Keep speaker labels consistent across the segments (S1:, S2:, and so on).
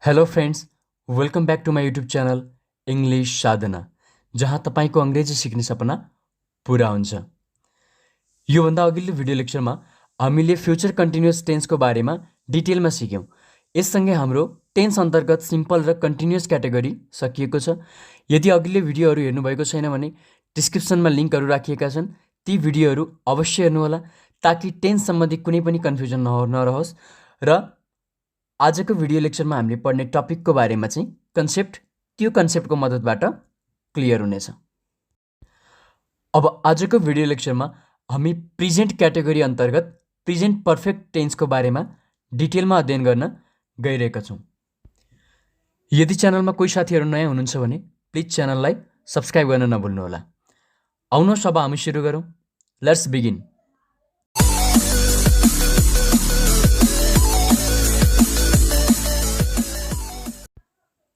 S1: Hello friends, welcome back to my YouTube channel English Sadhana, जहाँ तपाईँको अङ्ग्रेजी सिक्ने सपना पुरा हुन्छ। योभन्दा अघिल्लो भिडियो लेक्चरमा हामीले फ्युचर कन्टिन्युअस टेन्सको बारेमा डिटेलमा सिक्यौँ। यससँगै हाम्रो टेन्स अन्तर्गत सिम्पल र कन्टिन्युअस क्याटेगोरी सकिएको छ। यदि अघिल्लो भिडियोहरू हेर्नुभएको छैन भने डिस्क्रिप्सनमा लिङ्कहरू राखिएका छन्, ती भिडियोहरू अवश्य हेर्नुहोला ताकि टेन्स सम्बन्धी कुनै पनि कन्फ्युजन नरहोस्। र आजको भिडियो लेक्चरमा हामीले पढ्ने टपिकको बारेमा चाहिँ त्यो कन्सेप्टको मद्दतबाट क्लियर हुनेछ। अब आजको भिडियो लेक्चरमा हामी प्रेजेन्ट क्याटेगोरी अन्तर्गत प्रेजेन्ट पर्फेक्ट टेन्सको बारेमा डिटेलमा अध्ययन गर्न गइरहेका छौँ। यदि च्यानलमा कोही साथीहरू नयाँ हुनुहुन्छ भने प्लिज च्यानललाई सब्सक्राइब गर्न नभुल्नुहोला। आउनुहोस् अब हामी सुरु गरौँ। Let's begin.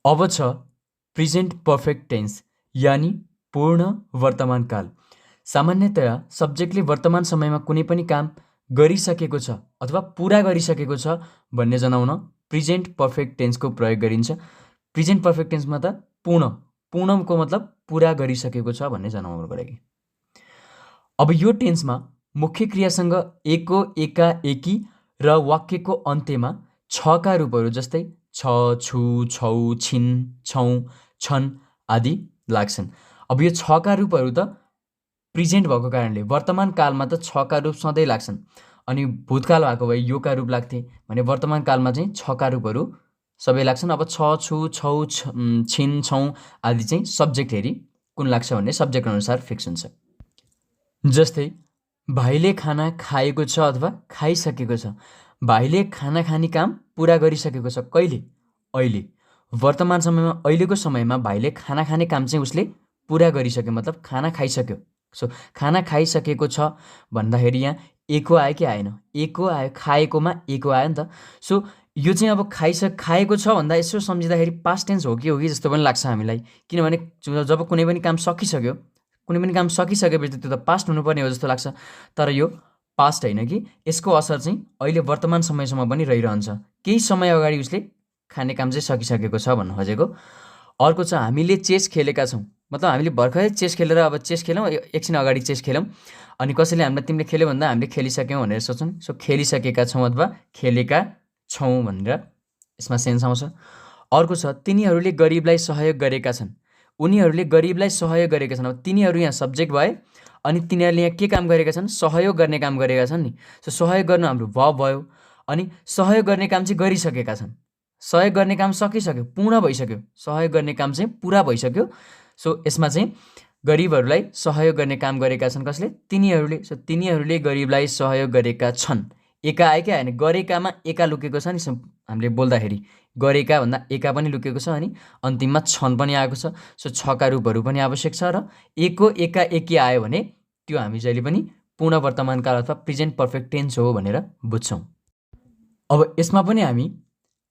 S1: अब छ प्रेजेन्ट पर्फेक्ट टेन्स यानि पूर्ण वर्तमानकाल। सामान्यतया सब्जेक्टले वर्तमान समयमा कुनै पनि काम गरिसकेको छ अथवा पुरा गरिसकेको छ भन्ने जनाउन प्रेजेन्ट पर्फेक्ट टेन्सको प्रयोग गरिन्छ। प्रेजेन्ट पर्फेक्ट टेन्समा त पूर्णको मतलब पुरा गरिसकेको छ भन्ने जनाउनुको लागि। अब यो टेन्समा मुख्य क्रियासँग एको, एका, एकी र वाक्यको अन्त्यमा छका रूपहरू जस्तै छ, छु, छौ, छिन, छौँ, छन् आदि लाग्छन्। अब यो छका रूपहरू त प्रेजेन्ट भएको कारणले वर्तमान कालमा त छका रूप सधैँ लाग्छन्, अनि भूतकाल भएको भए योका रूप लाग्थे भने वर्तमान कालमा चाहिँ छका रूपहरू सबै लाग्छन्। अब छ, छु, छौ, छिन, छौँ आदि चाहिँ सब्जेक्ट हेरी कुन लाग्छ भन्ने सब्जेक्ट अनुसार फिक्स हुन्छ। जस्तै भाइले खाना खाएको छ अथवा खाइसकेको छ। भाइले खाना खाने काम पुरा गरिसकेको छ। कहिले? अहिले। वर्तमान समयमा अहिलेको समयमा भाइले खाना खाने काम चाहिँ उसले पुरा गरिसक्यो, मतलब खाना खाइसक्यो। सो खाना खाइसकेको छ भन्दाखेरि यहाँ एको आयो कि आएन? एको आयो। खाएकोमा एको आयो नि त। सो यो चाहिँ अब खाएको छ भन्दा यसो सम्झिँदाखेरि पास्ट टेन्स हो कि जस्तो पनि लाग्छ हामीलाई, किनभने जब कुनै पनि काम सकिसकेपछि त्यो त पास्ट हुनुपर्ने हो जस्तो लाग्छ। तर यो पास्ट होइन कि यसको असर चाहिँ अहिले वर्तमान समयसम्म पनि रहिरहन्छ। केही समय अगाडि उसले खाने काम चाहिँ सकिसकेको छ भन्नु खोजेको। अर्को छ हामीले चेस खेलेका छौँ, मतलब हामीले भर्खरै चेस खेलेर अब चेस खेल्यौँ, एकछिन अगाडि चेस खेल्यौँ, अनि कसैले हामीलाई तिमीले खेल्यो भन्दा हामीले खेलिसक्यौँ भनेर सोच्छौँ। सो खेलिसकेका छौँ अथवा खेलेका छौँ भनेर यसमा सेन्स आउँछ। अर्को छ तिनीहरूले गरिबलाई सहयोग गरेका छन्। उनीहरूले गरिबलाई सहयोग गरेका छन्। अब तिनीहरू यहाँ सब्जेक्ट भए अनि तिनीहरूले यहाँ के काम गरेका छन्? सहयोग गर्ने काम गरेका छन् नि। सो सहयोग गर्नु हाम्रो भर्ब भयो, अनि सहयोग गर्ने काम चाहिँ गरिसकेका छन्। सहयोग गर्ने काम सकिसक्यो, पूर्ण भइसक्यो। सहयोग गर्ने काम चाहिँ पुरा भइसक्यो। सो यसमा चाहिँ गरिबहरूलाई सहयोग गर्ने काम गरेका छन्। कसले? तिनीहरूले। सो तिनीहरूले गरिबलाई सहयोग गरेका छन्। एका आयो कि आएन? गरेकामा एका लुकेको छ नि, हामीले बोल्दाखेरि गरेका भन्दा एका पनि लुकेको छ, अनि अन्तिममा छन् पनि आएको छ। सो छका रूपहरू पनि आवश्यक छ। र एको, एका, एकी आयो भने त्यो हामी जहिले पनि पूर्ण वर्तमानकाल अथवा प्रेजेन्ट पर्फेक्ट टेन्स हो भनेर बुझ्छौँ। अब यसमा पनि हामी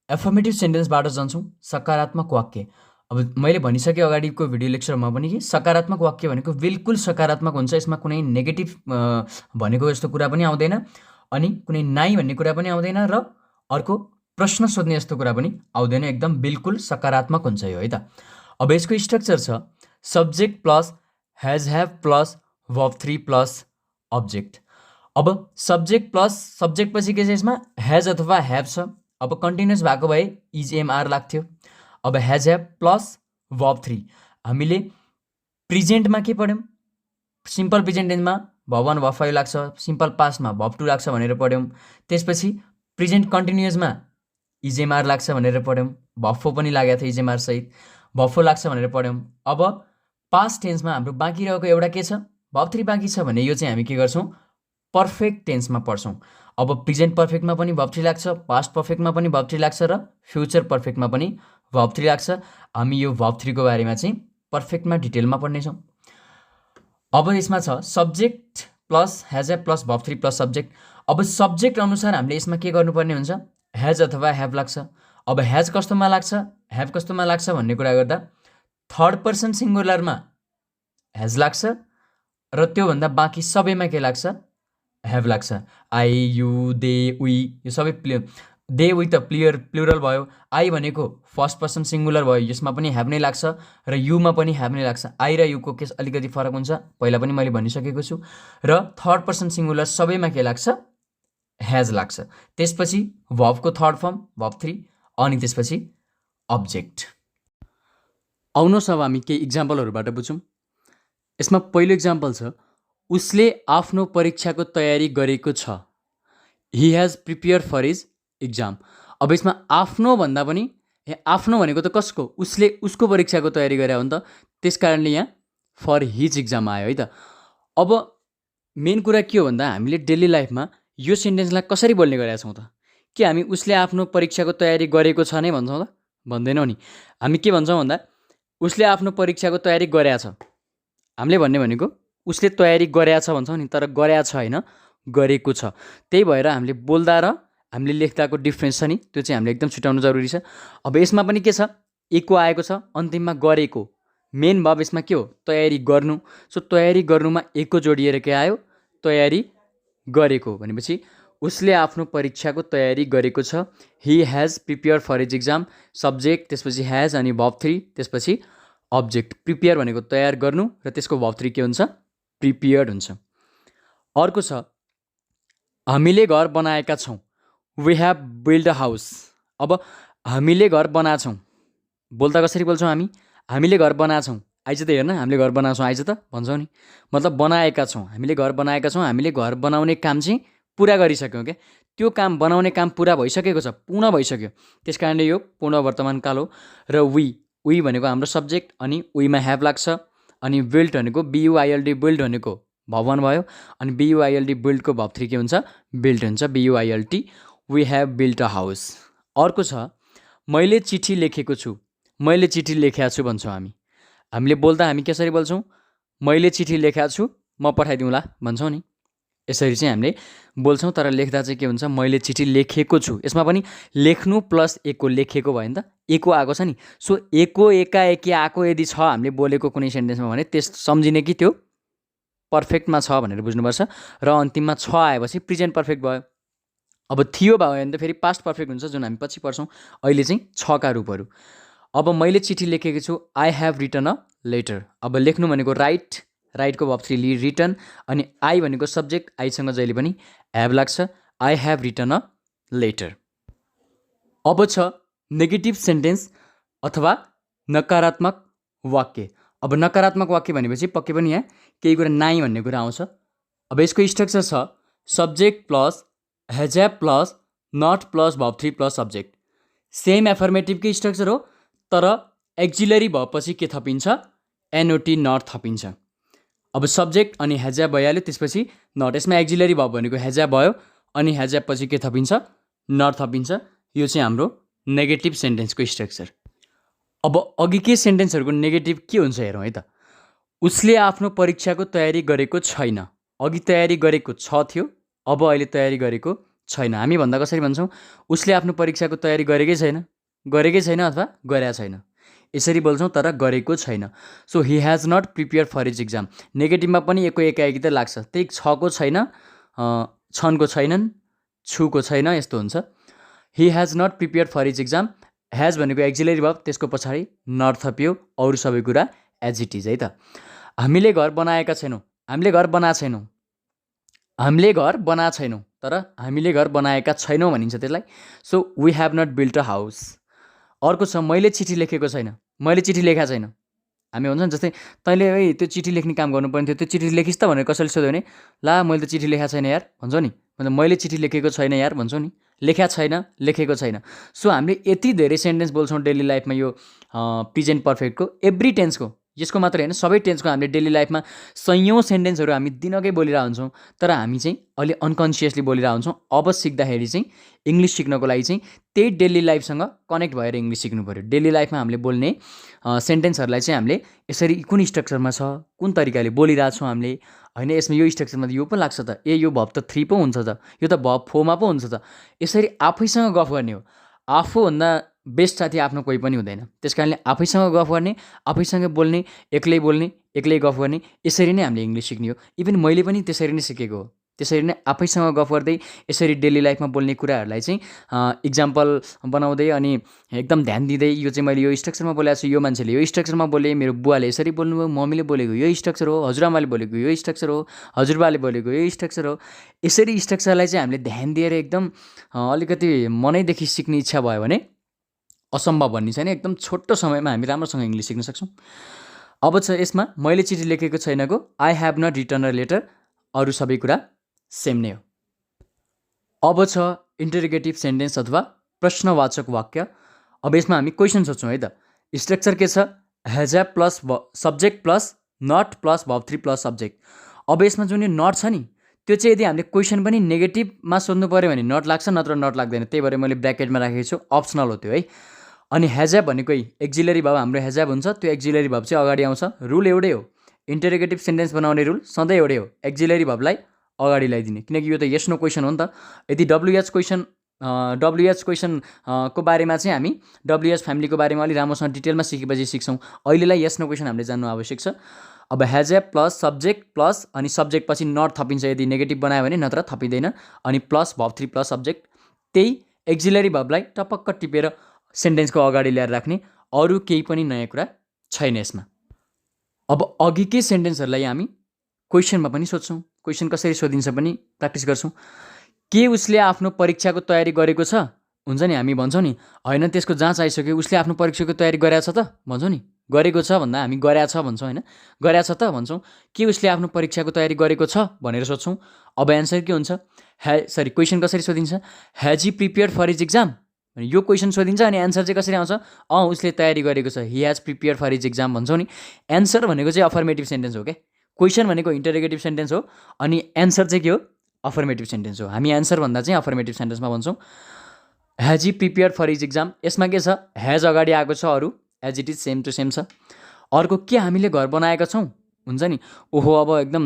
S1: एफर्मेटिभ सेन्टेन्सबाट जान्छौँ। सकारात्मक वाक्य। अब मैले भनिसकेँ अगाडिको भिडियो लेक्चरमा पनि कि सकारात्मक वाक्य भनेको बिल्कुल सकारात्मक हुन्छ। यसमा कुनै नेगेटिभ भनेको जस्तो कुरा पनि आउँदैन, अनि कुनै नाइ भन्ने कुरा पनि आउँदैन, र अर्को प्रश्न सोध्ने जस्तो कुरा पनि आउँदैन। एकदम बिल्कुल सकारात्मक हुन्छ यो, है त। अब यसको स्ट्रक्चर छ subject plus has have plus verb 3 plus object. अब सब्जेक्ट पछि के छ? यसमा हेज अथवा हेभ छ। अब कन्टिन्युअस भएको भए इज एमआर लाग्थ्यो। अब हेज हेभ प्लस वर्ब 3। हामीले प्रेजेन्टमा के पढ्यौँ? सिम्पल प्रेजेन्ट टेन्समा वर्ब 1 वर्ब 5 लाग्छ, सिम्पल पास्टमा वर्ब 2 लाग्छ भनेर पढ्यौँ। त्यसपछि प्रेजेन्ट कन्टिन्युअसमा इज एमआर लाग्छ भनेर पढ्यौँ। वर्ब 4 पनि लागेको थियो इज एमआर सहित, वर्ब 4 लाग्छ भनेर पढ्यौँ। अब पास्ट टेन्समा हाम्रो बाँकी रहेको एउटा के छ? वर्ब 3 बाँकी छ भने यो चाहिँ हामी के गर्छौँ? पर्फेक्ट टेन्समा पढ्छौँ। अब प्रेजेन्ट पर्फेक्टमा पनि वर्ब 3 लाग्छ, पास्ट पर्फेक्टमा पनि वर्ब 3 लाग्छ, र फ्युचर पर्फेक्टमा पनि वर्ब 3 लाग्छ। हामी यो वर्ब 3 को बारेमा चाहिँ पर्फेक्टमा डिटेलमा पढ्नेछौँ। अब यसमा छ subject plus has have plus verb 3 plus subject. अब सब्जेक्ट अनुसार हामीले यसमा के गर्नुपर्ने हुन्छ? हेज अथवा हेभ लाग्छ। अब हेज कस्तोमा लाग्छ, हेभ कस्तोमा लाग्छ भन्ने कुरा गर्दा थर्ड पर्सन सिङ्गुलरमा हेज लाग्छ, र त्योभन्दा बाँकी सबैमा के लाग्छ? हेभ लाग्छ। आई, यु, दे, वी, यो सबै दे विथ अ प्लुरल भयो। आई भनेको फर्स्ट पर्सन सिङ्गुलर भयो, यसमा पनि ह्याभ नै लाग्छ र युमा पनि ह्याभ नै लाग्छ। आई र युको केस अलिकति फरक हुन्छ, पहिला पनि मैले भनिसकेको छु। र थर्ड पर्सन सिङ्गुलर सबैमा के लाग्छ? ह्याज लाग्छ। त्यसपछि भर्बको थर्ड फर्म भर्ब 3 अनि त्यसपछि अब्जेक्ट। आउनुहोस् अब हामी केही इक्जाम्पलहरूबाट बुझौँ। यसमा पहिलो इक्जाम्पल छ, उसले आफ्नो परीक्षाको तयारी गरेको छ। He has prepare for his exam. अब यसमा आफ्नो भन्दा पनि आफ्नो भनेको त कसको? उसले उसको परीक्षाको तयारी गरे हो नि त, त्यस कारणले यहाँ फर हिज इक्जाम आयो है त। अब मेन कुरा के हो भन्दा हामीले डेली लाइफमा यो सेन्टेन्सलाई कसरी बोल्ने गरेका छौँ त? के हामी उसले आफ्नो परीक्षाको तयारी गरेको छ नै भन्छौँ त? भन्दैनौँ नि। हामी के भन्छौँ भन्दा उसले आफ्नो परीक्षाको तयारी गरेछ। हामीले भन्ने भनेको उसले तयारी गरेछ भन्छौँ नि, तर गरेछ होइन, गरेको छ। त्यही भएर हामीले बोल्दा र हामीले लेख्दाको डिफ्रेन्स छ नि, त्यो चाहिँ हामीले एकदम छुट्याउनु जरुरी छ। अब यसमा पनि के छ? एको आएको छ, अन्तिममा गरेको। मेन भर्ब यसमा के हो? तयारी गर्नु। सो तयारी गर्नुमा एको जोडिएर के आयो? तयारी गरेको भनेपछि उसले आफ्नो परीक्षाको तयारी गरेको छ। He has prepare for his exam, subject त्यसपछि हेज अनि भर्ब 3 त्यसपछि अब्जेक्ट। प्रिपेयर भनेको तयार गर्नु र त्यसको भर्ब 3 के हुन्छ? प्रिपेयर्ड हुन्छ। अर्को छ, हामीले घर बनाएका छौँ। We have build a house. अब हामीले घर बनाछौँ, बोल्दा कसरी बोल्छौँ हामी? हामीले घर बनाछौँ। आइज त हेर्न, हामीले घर बनाछौँ आइज त भन्छौँ नि, मतलब बनाएका छौँ। हामीले घर बनाएका छौँ, हामीले घर बनाउने काम चाहिँ पुरा गरिसक्यौँ क्या। त्यो काम बनाउने काम पुरा भइसकेको छ, पूर्ण भइसक्यो। त्यस कारणले यो पूर्ण वर्तमान काल हो। र वी भनेको हाम्रो सब्जेक्ट अनि वीमा हेभ लाग्छ। अनि बिल्ड भनेको BUILD बिल्ड भनेको भवन भयो, अनि BUILD बिल्डको भर्ब 3 के हुन्छ? बिल्ड हुन्छ, BUILT। We have built a house. अर्को छ, मैले चिठी लेखेको छु। मैले चिठी लेखेको छु भन्छौँ हामी। हामीले बोल्दा हामी कसरी बोल्छौँ? मैले चिठी लेखेको छु, म पठाइदिउँला भन्छौँ नि। यसरी चाहिँ हामीले बोल्छौँ, तर लेख्दा चाहिँ के हुन्छ? मैले चिठी लेखेको छु। यसमा पनि लेख्नु प्लस एको, लेखेको भयो नि त, एको आएको छ नि। सो एको एकाएकी आएको यदि छ हामीले बोलेको कुनै सेन्टेन्समा भने त्यस सम्झिने कि त्यो पर्फेक्टमा छ भनेर बुझ्नुपर्छ। र अन्तिममा छ आएपछि प्रेजेन्ट पर्फेक्ट भयो। अब थियो भयो भने त फेरि पास्ट पर्फेक्ट हुन्छ, जुन हामी पछि पढ्छौँ। अहिले चाहिँ छका रूपहरू। अब मैले चिठी लेखेको छु, I have written a letter. अब लेख्नु भनेको राइट, राइटको भर्ब 3 रिटन, अनि आई भनेको सब्जेक्ट, आईसँग जहिले पनि हेभ लाग्छ। I have written a letter. अब छ नेगेटिभ सेन्टेन्स अथवा नकारात्मक वाक्य। अब नकारात्मक वाक्य भनेपछि पक्कै पनि यहाँ केही कुरा नाइ भन्ने कुरा आउँछ। अब यसको स्ट्रक्चर छ, subject plus has have plus not plus verb 3 plus subject. Same एफर्मेटिभकै स्ट्रक्चर हो, तर एक्जिलरी भएपछि के थपिन्छ? NOT not थपिन्छ। अब सब्जेक्ट अनि हेज हेभ भइहाल्यो, त्यसपछि नट। यसमा एक्जिलरी भर्ब भनेको हेज हेभ भयो, अनि हेज हेभ पछि के थपिन्छ? नट थपिन्छ। यो चाहिँ हाम्रो नेगेटिभ सेन्टेन्सको स्ट्रक्चर। अब अघिकै सेन्टेन्सहरूको नेगेटिभ के हुन्छ हेरौँ है त। उसले आफ्नो परीक्षाको तयारी गरेको छैन। अघि तयारी गरेको छ थियो, अब अहिले तयारी गरेको छैन। हामी भन्दा कसरी भन्छौँ? उसले आफ्नो परीक्षाको तयारी गरेकै छैन, गरेकै छैन अथवा गरेका छैन, यसरी बोल्छौँ, तर गरेको छैन। So he has not prepare for his exam. नेगेटिभमा पनि एको एकाएकी त लाग्छ, त्यही छको छैन, छनको छैनन्, छुको छैन, यस्तो हुन्छ। He has not prepare for his exam. Has भनेको एक्जिलरी भर्ब, त्यसको पछाडि नट थपियो, अरू सबै कुरा एज इट इज है त। हामीले घर बनाएका छैनौँ। हामीले घर बनाएको छैनौँ, हामीले घर बनाएको छैनौँ, तर हामीले घर बनाएका छैनौँ भनिन्छ त्यसलाई। So we have not built a house. अर्को छ, मैले चिठी लेखेको छैन। मैले चिठी लेखेको छैन। हामी भन्छौँ जस्तै तैँले है त्यो चिठी लेख्ने काम गर्नुपर्ने थियो, त्यो चिठी लेखिस् त भनेर कसैले सोध्यो भने ला मैले त चिठी लेखेको छैन यार भन्छौँ नि। मतलब मैले चिठी लेखेको छैन यार भन्छौँ नि, लेखेको छैन, लेखेको छैन। सो हामीले यति धेरै सेन्टेन्स बोल्छौँ डेली लाइफमा यो प्रेजेन्ट पर्फेक्टको, एभ्री टेन्सको, यसको मात्रै होइन सबै टेन्सको हामीले डेली लाइफमा सयौँ सेन्टेन्सहरू हामी दिनकै बोलिरहेको हुन्छौँ, तर हामी चाहिँ अलि अनकन्सियसली बोलिरहेको हुन्छौँ। अब सिक्दाखेरि चाहिँ इङ्ग्लिस सिक्नको लागि चाहिँ त्यही डेली लाइफसँग कनेक्ट भएर इङ्ग्लिस सिक्नु पऱ्यो। डेली लाइफमा हामीले बोल्ने सेन्टेन्सहरूलाई चाहिँ हामीले यसरी कुन स्ट्रक्चरमा छ, कुन तरिकाले बोलिरहेछौँ हामीले, होइन यसमा यो स्ट्रक्चरमा त यो पो लाग्छ त, यो भर्ब त 3 पो हुन्छ त, यो त भर्ब 4 मा पो हुन्छ त, यसरी आफैसँग गफ गर्ने हो। आफूभन्दा बेस्ट साथी आफ्नो कोही पनि हुँदैन। त्यस कारणले आफैसँग गफ गर्ने, आफैसँग बोल्ने, एक्लै गफ गर्ने, यसरी नै हामीले इङ्ग्लिस सिक्ने हो। इभन मैले पनि त्यसरी नै सिकेको हो। त्यसरी नै आफैसँग गफ गर्दै यसरी डेली लाइफमा बोल्ने कुराहरूलाई चाहिँ इक्जाम्पल बनाउँदै अनि एकदम ध्यान दिँदै यो चाहिँ मैले यो स्ट्रक्चरमा बोलेको छु, यो मान्छेले यो स्ट्रक्चरमा बोले, मेरो बुवाले यसरी बोल्नुभयो, मम्मीले बोलेको यो स्ट्रक्चर हो, हजुरआमाले बोलेको यो स्ट्रक्चर हो, हजुरबाले बोलेको यो स्ट्रक्चर हो। यसरी स्ट्रक्चरलाई चाहिँ हामीले ध्यान दिएर एकदम अलिकति मनैदेखि सिक्ने इच्छा भयो भने असम्भव भन्ने छैन, एकदम छोटो समयमा हामी राम्रोसँग इङ्ग्लिस सिक्न सक्छौँ। अब छ यसमा मैले चिठी लेखेको छैनको I have not return a letter, अरू सबै कुरा सेम नै हो। अब छ इन्टरोगेटिभ सेन्टेन्स अथवा प्रश्नवाचक वाक्य। अब यसमा हामी क्वेसन सोध्छौँ है त। स्ट्रक्चर के छ? Has have plus subject plus not plus verb 3 plus subject. अब यसमा जुन यो नट छ नि त्यो चाहिँ यदि हामीले क्वेसन पनि नेगेटिभमा सोध्नु पऱ्यो भने नट लाग्छ, नत्र नट लाग्दैन। त्यही भएर मैले ब्र्याकेटमा राखेको छु, अप्सनल हो त्यो है। अनि हेज ह्याभ भनेको एक्जिलरी भर्ब हाम्रो हेज ह्याभ हुन्छ, त्यो एक्जिलरी भर्ब चाहिँ अगाडि आउँछ। रुल एउटै हो, इन्टरोगेटिभ सेन्टेन्स बनाउने रुल सधैँ एउटै हो, एक्जिलरी भर्बलाई अगाडि ल्याइदिने। किनकि यो त यस नो क्वेसन हो नि त। यदि डब्लुएच क्वेसन को बारेमा चाहिँ हामी डब्लुएच फ्यामिलीको बारेमा अलिक राम्रोसँग डिटेलमा सिकेपछि सिक्छौँ। अहिलेलाई यस नो क्वेसन हामीले जान्नु आवश्यक छ। अब has have plus subject plus अनि सब्जेक्ट पछि नट थपिन्छ यदि नेगेटिभ बनायो भने, नत्र थपिँदैन। अनि प्लस भर्ब 3 प्लस सब्जेक्ट, त्यही एक्जिलरी भर्बलाई टपक्क टिपेर सेन्टेन्सको अगाडि ल्याएर राख्ने, अरू केही पनि नयाँ कुरा छैन यसमा। अब अघिकै सेन्टेन्सहरूलाई हामी क्वेसनमा पनि सोध्छौँ। क्वेसन कसरी सोधिन्छ पनि प्र्याक्टिस गर्छौँ। के उसले आफ्नो परीक्षाको तयारी गरेको छ? हुन्छ नि, हामी भन्छौँ नि होइन त्यसको जाँच आइसक्यो, उसले आफ्नो परीक्षाको तयारी गरेको छ त भन्छौँ नि। गरेको छ भन्दा हामी गरेको छ भन्छौँ होइन, गरेको छ त भन्छौँ। के उसले आफ्नो परीक्षाको तयारी गरेको छ भनेर सोध्छौँ। अब एन्सर के हुन्छ? क्वेसन कसरी सोधिन्छ? Has he prepared for his exam? यो क्वेसन सोधिन्छ अनि एन्सर चाहिँ कसरी आउँछ? उसले तयारी गरेको छ, he has prepared for his exam भन्छौँ नि। एन्सर भनेको चाहिँ अफर्मेटिभ सेन्टेन्स हो क्या। क्वेसन भनेको इन्टरोगेटिभ सेन्टेन्स हो अनि एन्सर चाहिँ के हो? अफर्मेटिभ सेन्टेन्स हो। हामी एन्सर भन्दा चाहिँ अफर्मेटिभ सेन्टेन्समा भन्छौँ। Has he prepared for his exam, यसमा के छ? हेज अगाडि आएको छ, अरू as it is same to same छ। अर्को के हामीले घर बनाएका छौँ? हुन्छ नि, ओहो अब एकदम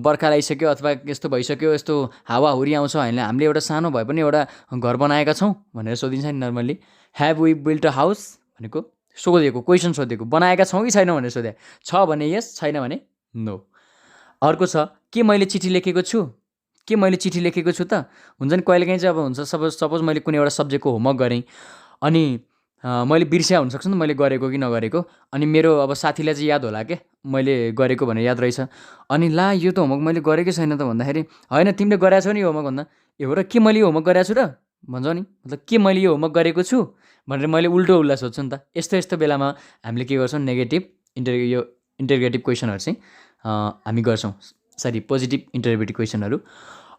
S1: बर्खा लगाइसक्यो अथवा यस्तो भइसक्यो, यस्तो हावाहुरी आउँछ, होइन हामीले एउटा सानो भए पनि एउटा घर बनाएका छौँ भनेर सोधिन्छ नि normally. Have we built a house भनेको सोधेको, क्वेसन सोधेको, बनाएका छौँ कि छैनौँ भनेर सोधे। छ भने यस, छैन भने नो। अर्को छ के मैले चिठी लेखेको छु? के मैले चिठी लेखेको छु त? हुन्छ नि कहिलेकाहीँ चाहिँ अब हुन्छ सपोज मैले कुनै एउटा सब्जेक्टको होमवर्क गरेँ अनि मैले बिर्स्या हुनसक्छ नि मैले गरेको कि नगरेको, अनि मेरो अब साथीलाई चाहिँ याद होला क्या मैले गरेको भनेर याद रहेछ। अनि ला यो त होमवर्क मैले गरेकै छैन त भन्दाखेरि, होइन तिमीले गरेको छौ नि होमवर्क भन्दा, ए हो र के मैले यो होमवर्क गरेको छु र भन्छ नि, मतलब के मैले यो होमवर्क गरेको छु भनेर मैले उल्टो उल्टा सोध्छु नि त। यस्तो बेलामा हामीले के गर्छौँ? नेगेटिभ इन्टरोगेटिभ क्वेसनहरू चाहिँ हामी गर्छौँ, पोजिटिभ इन्टरोगेटिभ क्वेसनहरू।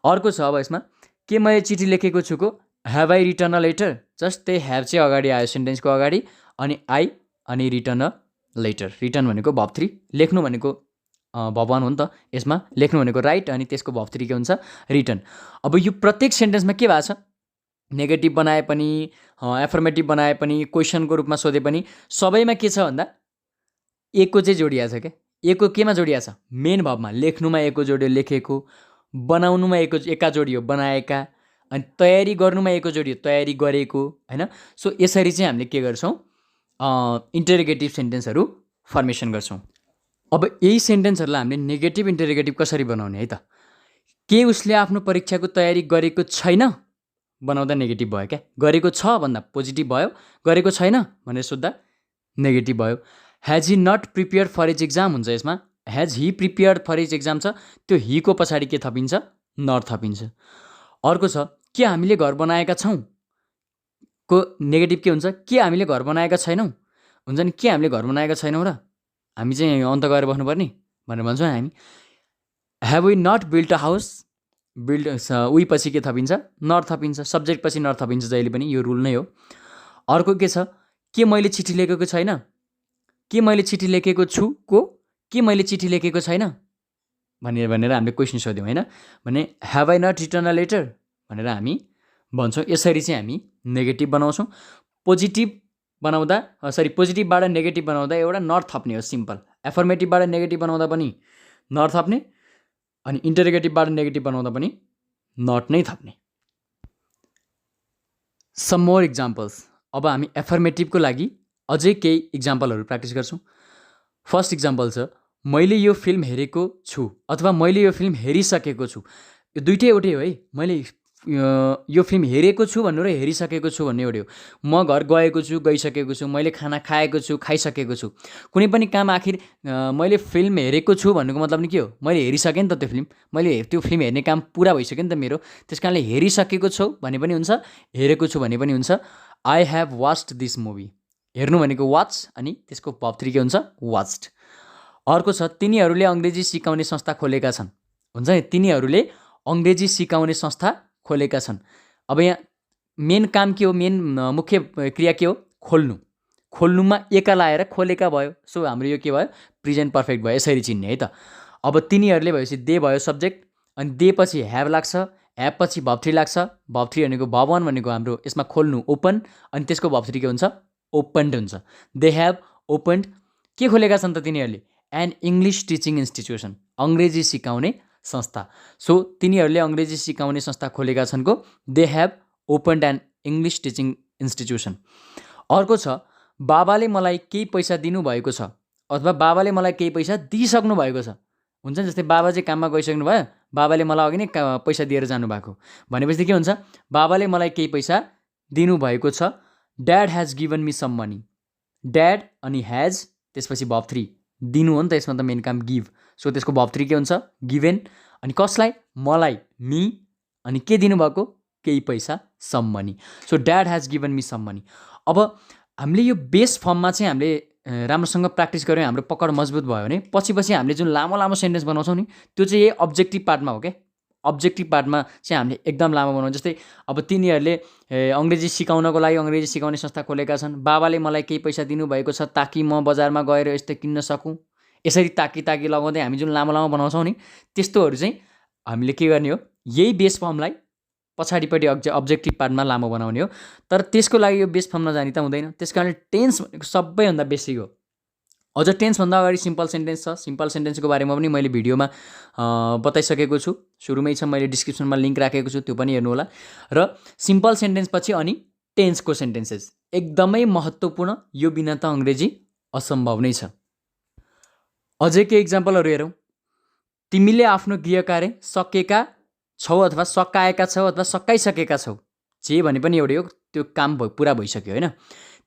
S1: अर्को छ अब यसमा के मैले चिठी लेखेको छुको have I written a letter, just त्यही हेभ चाहिँ अगाडि आयो सेन्टेन्सको अगाडि, अनि आई अनि रिटर्न अ लेटर। रिटर्न भनेको भर्ब 3, लेख्नु भनेको भर्ब 1 हो नि त। यसमा लेख्नु भनेको राइट अनि त्यसको भर्ब 3 के हुन्छ? रिटर्न। अब यो प्रत्येक सेन्टेन्समा के भएको छ? नेगेटिभ बनाए पनि, एफर्मेटिभ बनाए पनि, क्वेसनको रूपमा सोधे पनि, सबैमा के छ भन्दा एको चाहिँ जोडिया छ क्या। एको केमा जोडिया छ? मेन भर्बमा। लेख्नुमा एको जोड्यो, लेखेको। बनाउनुमा एका जोडियो, बनाएका। अनि तयारी गर्नुमा एको जोडियो, तयारी गरेको, होइन। सो यसरी चाहिँ हामीले के गर्छौँ? इन्टरोगेटिभ सेन्टेन्सहरू फर्मेसन गर्छौँ। अब यही सेन्टेन्सहरूलाई हामीले नेगेटिभ इन्टरोगेटिभ कसरी बनाउने है त? के उसले आफ्नो परीक्षाको तयारी गरेको छैन बनाउँदा नेगेटिभ भयो क्या। गरेको छ भन्दा पोजिटिभ भयो, गरेको छैन भनेर सोद्धा नेगेटिभ भयो। Has he not prepared for his exam हुन्छ यसमा। Has he prepared for his exam छ, त्यो हीको पछाडि के थपिन्छ? नट थपिन्छ। अर्को छ के हामीले घर बनाएका छौँ को नेगेटिभ के हुन्छ? के हामीले घर बनाएका छैनौँ हुन्छ नि। के हामीले घर बनाएका छैनौँ र हामी चाहिँ अन्त गएर बस्नुपर्ने भनेर भन्छौँ हामी। Have we not built a house, build उही पछि के थपिन्छ? नट थपिन्छ। सब्जेक्ट पछि नट थपिन्छ जहिले पनि, यो रुल नै हो। अर्को के छ? के मैले चिठी लेखेको छैन? के मैले चिठी लेखेको छु को के मैले चिठी लेखेको छैन भनेर हामीले क्वेसन सोध्यौँ होइन भने have I not return a letter भनेर हामी भन्छौँ। यसरी चाहिँ हामी नेगेटिभ बनाउँछौँ। पोजिटिभबाट नेगेटिभ बनाउँदा एउटा नट थप्ने हो, सिम्पल। एफर्मेटिभबाट नेगेटिभ बनाउँदा पनि नट थप्ने, अनि इन्टरोगेटिभबाट नेगेटिभ बनाउँदा पनि नट नै थप्ने। Some more examples. अब हामी एफर्मेटिभको लागि अझै केही इक्जाम्पलहरू प्र्याक्टिस गर्छौँ। फर्स्ट इक्जाम्पल छ मैले यो फिल्म हेरेको छु अथवा मैले यो फिल्म हेरिसकेको छु, यो दुइटै एउटै हो है। मैले यो फिल्म हेरेको छु भन्नु र हेरिसकेको छु भन्ने एउटै हो। म घर गएको छु, गइसकेको छु, मैले खाना खाएको छु, खाइसकेको छु। कुनै पनि काम आखिर मैले फिल्म हेरेको छु भन्नुको मतलब नि के हो, मैले हेरिसकेँ नि त त्यो फिल्म, मैले त्यो फिल्म हेर्ने काम पुरा भइसक्यो नि त मेरो। त्यस कारणले हेरिसकेको छु भने पनि हुन्छ, हेरेको छु भने पनि हुन्छ। I have watched this movie, हेर्नु भनेको वाच अनि त्यसको भर्ब 3 के हुन्छ, वाच्ड। अर्को छ तिनीहरूले अङ्ग्रेजी सिकाउने संस्था खोलेका छन्। हुन्छ नि, तिनीहरूले अङ्ग्रेजी सिकाउने संस्था खोलेका छन्। अब यहाँ मेन काम के हो, मेन मुख्य क्रिया के हो, खोल्नु। खोल्नुमा एका लाएर खोलेका भयो। सो हाम्रो यो के भयो, प्रेजेन्ट पर्फेक्ट भयो। यसरी चिन्ने है त। अब तिनीहरूले भएपछि दे भयो सब्जेक्ट, अनि दे पछि ह्याभ लाग्छ, ह्याभ पछि भर्ब 3 लाग्छ। भर्ब 3 भनेको भर्ब 1 भनेको हाम्रो यसमा खोल्नु, ओपन, अनि त्यसको भर्ब 3 के हुन्छ, ओपन्ड हुन्छ। दे ह्याभ ओपन्ड, के खोलेका छन् त तिनीहरूले, एन इङ्ग्लिस टिचिङ इन्स्टिट्युसन, अङ्ग्रेजी सिकाउने संस्था। सो तिनीहरूले अङ्ग्रेजी सिकाउने संस्था खोलेका छन्को they have opened an English teaching institution. अर्को छ बाबाले मलाई केही पैसा दिनुभएको छ अथवा बाबाले मलाई केही पैसा दिइसक्नु भएको छ। हुन्छ नि, जस्तै बाबा चाहिँ काममा गइसक्नु भयो, बाबाले मलाई अघि नै पैसा दिएर जानुभएको भनेपछि के हुन्छ, बाबाले मलाई केही पैसा दिनुभएको छ। Dad has given me some money, dad अनि हेज त्यसपछि भर्ब 3, दिनु हो नि त यसमा त मेन काम, गिभ। सो त्यसको भर्ब 3 के हुन्छ, गिभेन, अनि कसलाई, मलाई, मी, अनि के दिनुभएको, केही पैसा, some money. So dad has given me some money. अब हामीले यो बेस फर्ममा चाहिँ हामीले राम्रोसँग प्र्याक्टिस गऱ्यौँ, हाम्रो पकड मजबुत भयो भने पछि हामीले जुन लामो लामो सेन्टेन्स बनाउँछौँ नि, त्यो चाहिँ यही अब्जेक्टिभ पार्टमा हो क्या। अब्जेक्टिभ पार्टमा चाहिँ हामीले एकदम लामो बनाउँछौँ। जस्तै अब तिनीहरूले अङ्ग्रेजी सिकाउनको लागि अङ्ग्रेजी सिकाउने संस्था खोलेका छन्। बाबाले मलाई केही पैसा दिनुभएको छ ताकि म बजारमा गएर यस्तो किन्न सकूँ। यसरी ताकि लगाउँदै हामी जुन लामो लामो बनाउँछौँ नि, त्यस्तोहरू चाहिँ हामीले के गर्ने हो, यही बेस फर्मलाई पछाडिपट्टि अब्जेक्टिभ पार्टमा लामो बनाउने हो। तर त्यसको लागि यो बेस फर्म नजानी त हुँदैन। त्यस कारणले टेन्स भनेको सबैभन्दा बेसिक हो। अझ टेन्सभन्दा अगाडि सिम्पल सेन्टेन्स छ। सिम्पल सेन्टेन्सको बारेमा पनि मैले भिडियोमा बताइसकेको छु, सुरुमै छ, मैले डिस्क्रिप्सनमा लिङ्क राखेको छु, त्यो पनि हेर्नु होला। र सिम्पल सेन्टेन्स पछि अनि टेन्सको सेन्टेन्सेस एकदमै महत्त्वपूर्ण, यो बिना त अङ्ग्रेजी असम्भव नै छ। अझै के इक्जाम्पलहरू हेरौँ। तिमीले आफ्नो गृहकार्य सकेका छौ अथवा सकाएका छौ अथवा सकाइसकेका छौ, जे भने पनि एउटै हो, त्यो काम पुरा भइसक्यो होइन।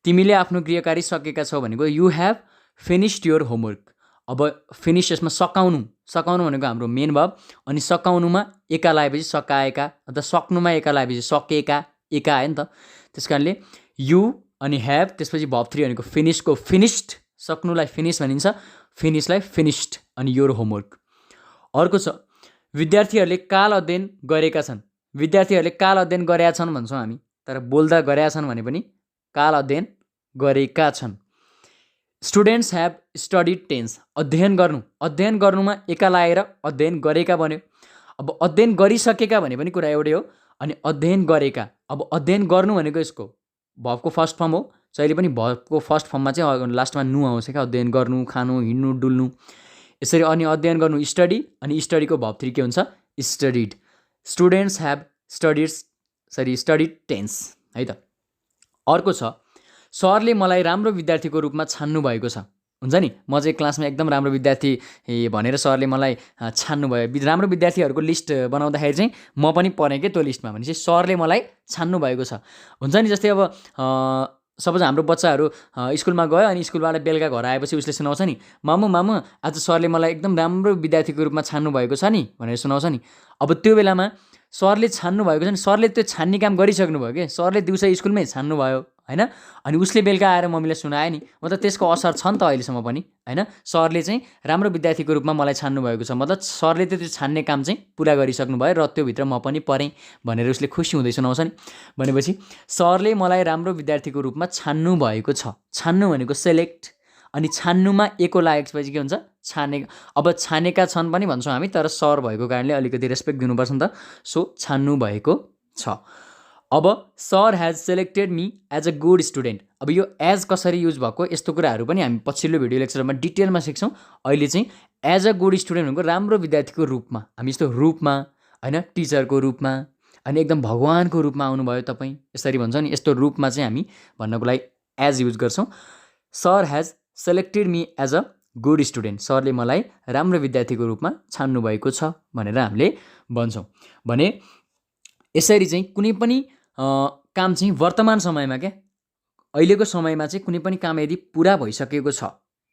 S1: तिमीले आफ्नो गृहकार्य सकेका छौ भनेको you have finished your homework. अब फिनिस यसमा सकाउनु, सकाउनु भनेको हाम्रो मेन भर्ब, अनि सकाउनुमा एका लगाएपछि सकाएका, अथवा सक्नुमा एका लगाएपछि सकेका, एका आयो नि त। त्यस कारणले यु अनि हेभ त्यसपछि भर्ब 3 भनेको फिनिसको फिनिस्ड, सक्नुलाई फिनिस भनिन्छ, फिनिसलाई फिनिस्ड, अनि योर होमवर्क। अर्को छ विद्यार्थीहरूले काल अध्ययन गरेका छन्। विद्यार्थीहरूले काल अध्ययन गरेका छन् भन्छौँ हामी, तर बोल्दा गरेका छन् भने पनि काल अध्ययन गरेका छन्। स्टुडेन्ट्स हेभ स्टडिड टेन्स, अध्ययन गर्नु, अध्ययन गर्नुमा एका लाएर अध्ययन गरेका बन्यो। अब अध्ययन गरिसकेका भने पनि कुरा एउटै हो, अनि अध्ययन गरेका। अब अध्ययन गर्नु भनेको यसको भर्बको फर्स्ट फर्म हो, जहिले पनि भर्बको फर्स्ट फर्ममा चाहिँ लास्टमा नु आउँछ क्या, अध्ययन गर्नु, खानु, हिँड्नु, डुल्नु, यसरी। अनि अध्ययन गर्नु स्टडी, अनि स्टडीको भर्ब 3 के हुन्छ, studied. Students have studied tense है त। अर्को छ सरले मलाई राम्रो विद्यार्थीको रूपमा छान्नु भएको छ। हुन्छ नि, म चाहिँ क्लासमा एकदम राम्रो विद्यार्थी भनेर सरले मलाई छान्नुभयो। राम्रो विद्यार्थीहरूको लिस्ट बनाउँदाखेरि चाहिँ म पनि परेँ कि त्यो लिस्टमा, भनेपछि सरले मलाई छान्नु भएको छ। हुन्छ नि, जस्तै अब सपोज हाम्रो बच्चाहरू स्कुलमा गयो, अनि स्कुलबाट बेलुका घर आएपछि उसले सुनाउँछ नि, मामु आज सरले मलाई एकदम राम्रो विद्यार्थीको रूपमा छान्नु भएको छ नि भनेर सुनाउँछ नि। अब त्यो बेलामा सरले छान्नु भएको छ नि, सरले त्यो छान्ने काम गरिसक्नु भयो कि, सरले दिउँसो स्कुलमै छान्नुभयो होइन, अनि उसले बेलुका आएर मम्मीलाई सुनायो नि, मतलब त्यसको असर छ नि त अहिलेसम्म पनि होइन। सरले चाहिँ राम्रो विद्यार्थीको रूपमा मलाई छान्नु भएको छ, मतलब सरले त्यो छान्ने काम चाहिँ पुरा गरिसक्नु भयो, र त्योभित्र म पनि परेँ भनेर उसले खुसी हुँदै सुनाउँछ नि। भनेपछि सरले मलाई राम्रो विद्यार्थीको रूपमा छान्नु भएको छ। छान्नु भनेको सेलेक्ट, अनि छान्नुमा एको लागेपछि के हुन्छ, छाने। अब छानेका छन् पनि भन्छौँ हामी, तर सर भएको कारणले अलिकति रेस्पेक्ट दिनुपर्छ नि त। सो छान्नु भएको छ। अब sir has selected me as a good student. अब यो एज कसरी युज भएको, यस्तो कुराहरू पनि हामी पछिल्लो भिडियो लेक्चरमा डिटेलमा सिक्छौँ। अहिले चाहिँ एज अ गुड स्टुडेन्ट भनेको राम्रो विद्यार्थीको रूपमा, हामी यस्तो रूपमा होइन, टिचरको रूपमा, अनि एकदम भगवानको रूपमा आउनुभयो तपाईँ, यसरी भन्छौँ नि, यस्तो रूपमा चाहिँ हामी भन्नको लागि एज युज गर्छौँ। Sir has selected me as a good student, सरले मलाई राम्रो विद्यार्थीको रूपमा छान्नु भएको छ भनेर हामीले भन्छौँ। भने यसरी चाहिँ कुनै पनि काम चाहिँ वर्तमान समयमा अहिलेको समयमा चाहिँ कुनै पनि काम यदि पुरा भइसकेको छ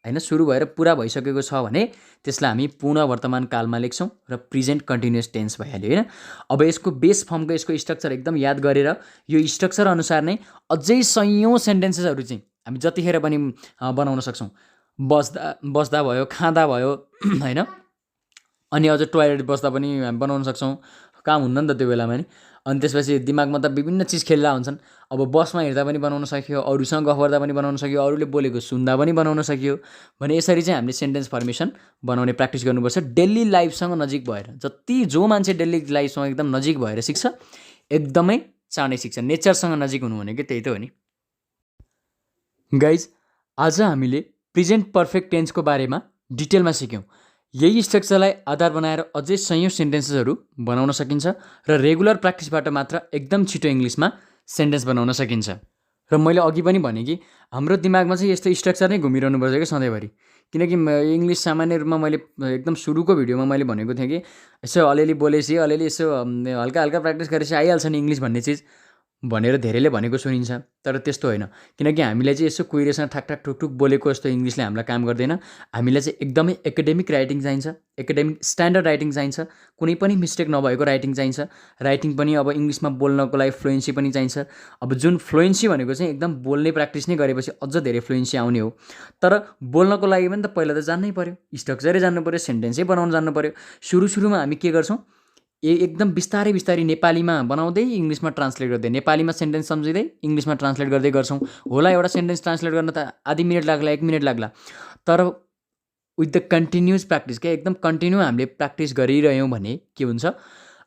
S1: हैन, सुरु भएर पुरा भइसकेको छ भने त्यसलाई हामी पूर्ण वर्तमान कालमा लेख्छौँ र प्रेजेन्ट कन्टिन्युअस टेन्स भइहाल्यो हैन। अब यसको बेस फर्मको यसको स्ट्रक्चर एकदम याद गरेर यो स्ट्रक्चर अनुसार नै अझै सयौँ सेन्टेन्सेसहरू चाहिँ हामी जतिखेर पनि बनाउन सक्छौँ। बस्दा भयो, खाँदा भयो हैन, अनि अझ टोयलेट बस्दा पनि हामी बनाउन सक्छौँ, काम हुन्न नि त त्यो बेलामा नि। अनि त्यसपछि दिमागमा त विभिन्न चिज खेल्ला हुन्छन्। अब बसमा हिँड्दा पनि बनाउन सकियो, अरूसँग गफ गर्दा पनि बनाउन सकियो, अरूले बोलेको सुन्दा पनि बनाउन सकियो। भने यसरी चाहिँ हामीले सेन्टेन्स फर्मेसन बनाउने प्र्याक्टिस गर्नुपर्छ डेली लाइफसँग नजिक भएर। जो मान्छे डेली लाइफसँग एकदम नजिक भएर सिक्छ एकदमै चाँडै सिक्छ। नेचरसँग नजिक हुनु भनेको त्यही त हो नि। गाइज, आज हामीले प्रेजेन्ट पर्फेक्ट टेन्सको बारेमा डिटेलमा सिक्यौँ। यही स्ट्रक्चरलाई आधार बनाएर अझै सयौँ सेन्टेन्सेसहरू बनाउन सकिन्छ र रेगुलर प्र्याक्टिसबाट मात्र एकदम छिटो इङ्ग्लिसमा सेन्टेन्स बनाउन सकिन्छ। र मैले अघि पनि भने कि हाम्रो दिमागमा चाहिँ यस्तो स्ट्रक्चर नै घुमिरहनु पर्छ कि सधैँभरि। किनकि इङ्ग्लिस सामान्य रूपमा मैले एकदम सुरुको भिडियोमा मैले भनेको थिएँ कि यसो अलिअलि बोलेपछि अलिअलि यसो हल्का हल्का प्र्याक्टिस गरेपछि आइहाल्छ नि इङ्ग्लिस भन्ने चिज भनेर धेरैले भनेको सुनिन्छ। तर त्यस्तो होइन, किनकि हामीलाई चाहिँ यसो कुहिरेसँग ठाकठाक ठुकठुक बोलेको जस्तो इङ्ग्लिसले हामीलाई काम गर्दैन। हामीलाई चाहिँ एकदमै एकाडेमिक राइटिङ चाहिन्छ, एकाडेमिक स्ट्यान्डर्ड राइटिङ चाहिन्छ, कुनै पनि मिस्टेक नभएको राइटिङ चाहिन्छ। राइटिङ पनि अब इङ्ग्लिसमा बोल्नको लागि फ्लुएन्सी पनि चाहिन्छ। अब जुन फ्लुएन्सी भनेको चाहिँ एकदम बोल्ने प्र्याक्टिस नै गरेपछि अझ धेरै फ्लुएन्सी आउने हो। तर बोल्नको लागि पनि त पहिला त जान्नै पऱ्यो, स्ट्रक्चरै जान्नु पऱ्यो, सेन्टेन्सै बनाउन जान्नु पऱ्यो। सुरुमा हामी के गर्छौँ, एकदम बिस्तारै नेपालीमा बनाउँदै इङ्ग्लिसमा ट्रान्सलेट गर्दै, नेपालीमा सेन्टेन्स सम्झिँदै इङ्ग्लिसमा ट्रान्सलेट गर्दै गर्छौँ। होला एउटा सेन्टेन्स ट्रान्सलेट गर्न त आधी मिनट लाग्ला, 1 मिनट लाग्ला। तर विथ द कन्टिन्युस प्र्याक्टिस एकदम कन्टिन्यू हामीले प्र्याक्टिस गरिरह्यौँ भने के हुन्छ,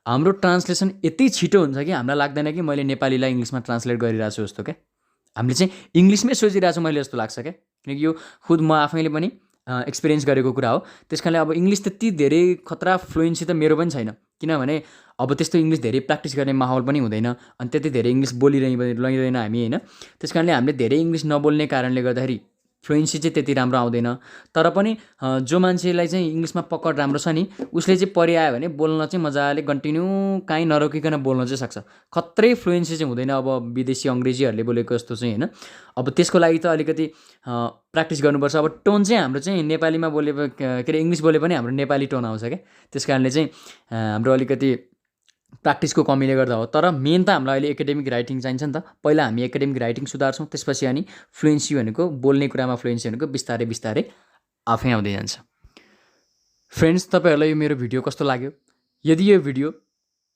S1: हाम्रो ट्रान्सलेसन यति छिटो हुन्छ कि हामीलाई लाग्दैन कि मैले नेपालीलाई इङ्ग्लिसमा ट्रान्सलेट गरिरहेको छु जस्तो हामीले चाहिँ इङ्ग्लिसमै सोचिरहेको छु मैले जस्तो लाग्छ किनकि यो खुद म आफैले पनि एक्सपिरियन्स गरेको कुरा हो। त्यस कारणले अब इङ्ग्लिस त्यति धेरै खतरा फ्लुएन्सी त मेरो पनि छैन, किनभने अब त्यस्तो इङ्ग्लिस धेरै प्र्याक्टिस गर्ने माहौल पनि हुँदैन, अनि त्यति धेरै इङ्ग्लिस बोलिरहँदैन हामी होइन। त्यस कारणले हामीले धेरै इङ्ग्लिस नबोल्ने कारणले गर्दाखेरि फ्लुएन्सी चाहिँ त्यति राम्रो आउँदैन। तर पनि जो मान्छेलाई चाहिँ इङ्ग्लिसमा पकड राम्रो छ नि, उसले चाहिँ परि आयो भने बोल्न चाहिँ मजाले कन्टिन्यू काहीँ नरोकिकन बोल्न चाहिँ सक्छ। खत्रै फ्लुएन्सी चाहिँ हुँदैन अब विदेशी अङ्ग्रेजीहरूले बोलेको जस्तो चाहिँ होइन। अब त्यसको लागि त अलिकति प्र्याक्टिस गर्नुपर्छ। अब टोन चाहिँ हाम्रो चाहिँ नेपालीमा बोले के अरे इङ्ग्लिस बोले पनि हाम्रो नेपाली टोन आउँछ त्यस कारणले चाहिँ हाम्रो अलिकति प्र्याक्टिसको कमीले गर्दा हो। तर मेन त हामीलाई अहिले एकाडेमिक राइटिङ चाहिन्छ नि त। पहिला हामी एकाडेमिक राइटिङ सुधार्छौँ, त्यसपछि अनि फ्लुएन्सी भनेको बोल्ने कुरामा फ्लुएन्सी भनेको बिस्तारै बिस्तारै आफै आउँदै जान्छ। फ्रेन्ड्स, तपाईँहरूलाई यो मेरो भिडियो कस्तो लाग्यो? यदि यो भिडियो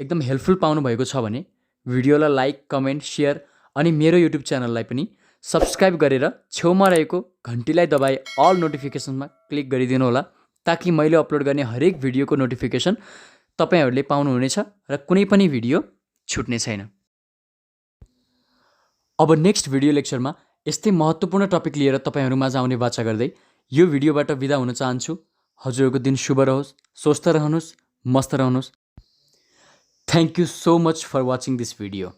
S1: एकदम हेल्पफुल पाउनु भएको छ भने भिडियोलाई लाइक, कमेन्ट, सेयर अनि मेरो युट्युब च्यानललाई पनि सब्सक्राइब गरेर छेउमा रहेको घन्टीलाई दबाई अल नोटिफिकेसनमा क्लिक गरिदिनु होला, ताकि मैले अपलोड गर्ने हरेक भिडियोको नोटिफिकेसन तपाईहरूले पाउनुहुनेछ र कुनै पनि भिडियो छुट्ने छैन। अब नेक्स्ट भिडियो लेक्चरमा यस्तै महत्त्वपूर्ण टपिक लिएर तपाईँहरूमाझ आउने वाचा गर्दै यो भिडियोबाट बिदा हुन चाहन्छु। हजुरहरूको दिन शुभ रहोस्, स्वस्थ रहनुहोस्, मस्त रहनुहोस्। Thank you so much for watching this video.